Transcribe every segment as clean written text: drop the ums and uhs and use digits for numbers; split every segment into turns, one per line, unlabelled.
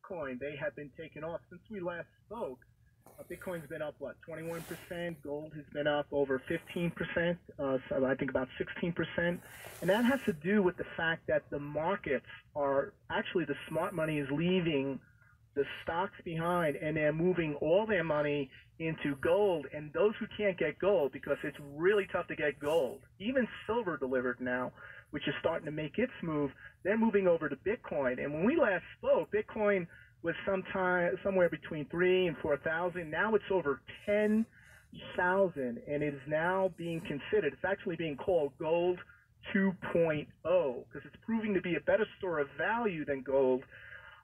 Bitcoin, they have been taken off since we last spoke. Bitcoin's been up, what, 21%? Gold has been up over 15%, so I think about 16%. And that has to do with the fact that the markets are, actually the smart money is leaving the stocks behind, and they're moving all their money into gold. And those who can't get gold, because it's really tough to get gold, even silver delivered now, which is starting to make its move, they're moving over to Bitcoin. And when we last spoke, Bitcoin was somewhere between 3,000 and 4,000. Now it's over 10,000, and it is now being considered. It's actually being called gold 2.0 because it's proving to be a better store of value than gold.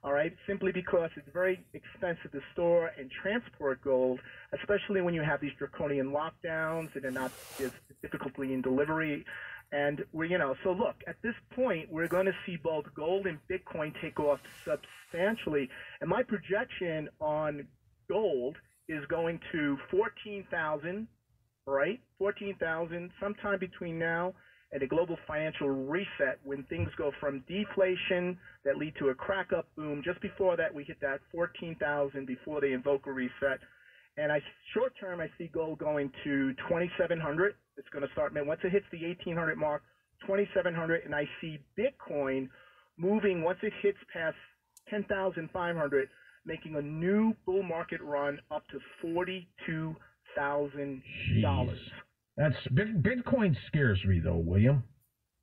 All right, simply because it's very expensive to store and transport gold, especially when you have these draconian lockdowns and there's difficulty in delivery. And so look, at this point, we're going to see both gold and Bitcoin take off substantially. And my projection on gold is going to 14,000, right? 14,000 sometime between now and a global financial reset, when things go from deflation that lead to a crack up boom. Just before that, we hit that 14,000 before they invoke a reset. And short term, I see gold going to 2,700. It's going to start, once it hits the 1,800 mark, 2,700. And I see Bitcoin moving, once it hits past 10,500, making a new bull market run up to $42,000.
That's Bitcoin scares me though, William.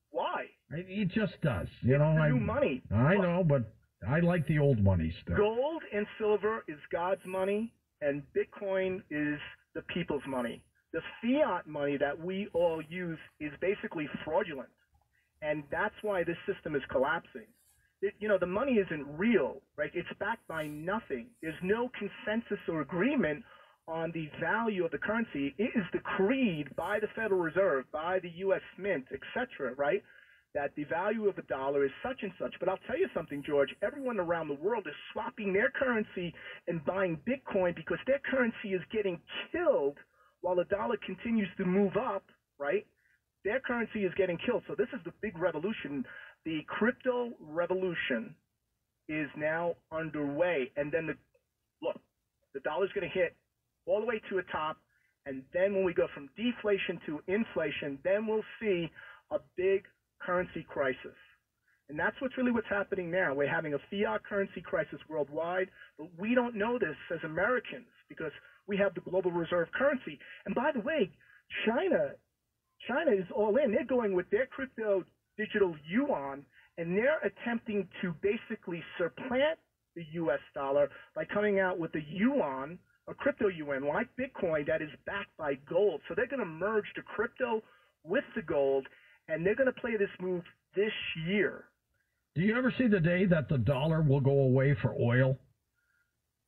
Why?
It just does.
It's new money.
I know, but I like the old money stuff.
Gold and silver is God's money, and Bitcoin is the people's money. The fiat money that we all use is basically fraudulent, and that's why this system is collapsing. The money isn't real, right? It's backed by nothing. There's no consensus or agreement on the value of the currency. It is decreed by the Federal Reserve, by the U.S. Mint, etc., right, that the value of a dollar is such and such. But I'll tell you something, George. Everyone around the world is swapping their currency and buying Bitcoin because their currency is getting killed while the dollar continues to move up, right? Their currency is getting killed. So this is the big revolution. The crypto revolution is now underway. And then, the dollar's going to hit all the way to a top, and then when we go from deflation to inflation, then we'll see a big currency crisis. And that's what's happening now. We're having a fiat currency crisis worldwide, but we don't know this as Americans because we have the global reserve currency. And by the way, China is all in. They're going with their crypto digital yuan, and they're attempting to basically supplant the U.S. dollar by coming out with the yuan, a crypto yuan like Bitcoin that is backed by gold. So they're going to merge the crypto with the gold, and they're going to play this move this year.
Do you ever see the day that the dollar will go away for oil?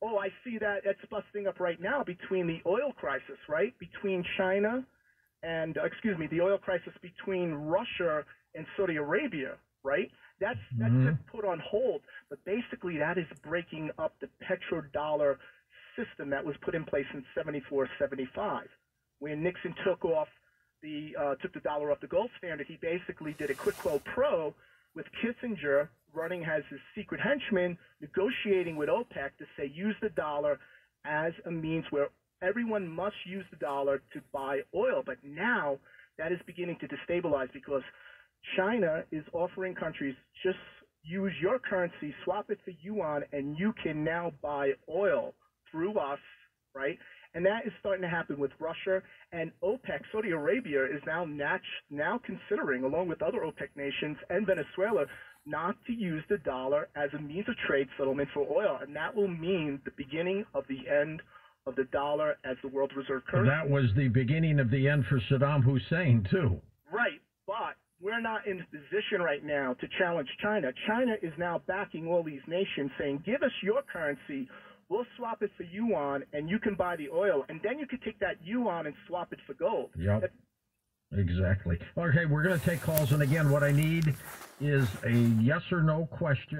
Oh, I see that. It's busting up right now between the oil crisis, right? Between China and, the oil crisis between Russia and Saudi Arabia, right? That's been put on hold. But basically that is breaking up the petrodollar system that was put in place in 74, 75. When Nixon took the dollar off the gold standard, he basically did a quid pro quo with Kissinger running as his secret henchman, negotiating with OPEC to say use the dollar as a means where everyone must use the dollar to buy oil. But now that is beginning to destabilize because China is offering countries, just use your currency, swap it for yuan, and you can now buy oil through us, right? And that is starting to happen with Russia and OPEC. Saudi Arabia is now considering, along with other OPEC nations and Venezuela, not to use the dollar as a means of trade settlement for oil. And that will mean the beginning of the end of the dollar as the world reserve currency.
That was the beginning of the end for Saddam Hussein, too.
Right, but we're not in a position right now to challenge China. China is now backing all these nations, saying, give us your currency, we'll swap it for yuan, and you can buy the oil. And then you can take that yuan and swap it for gold.
Yep, exactly. Okay, we're going to take calls. And again, what I need is a yes or no question.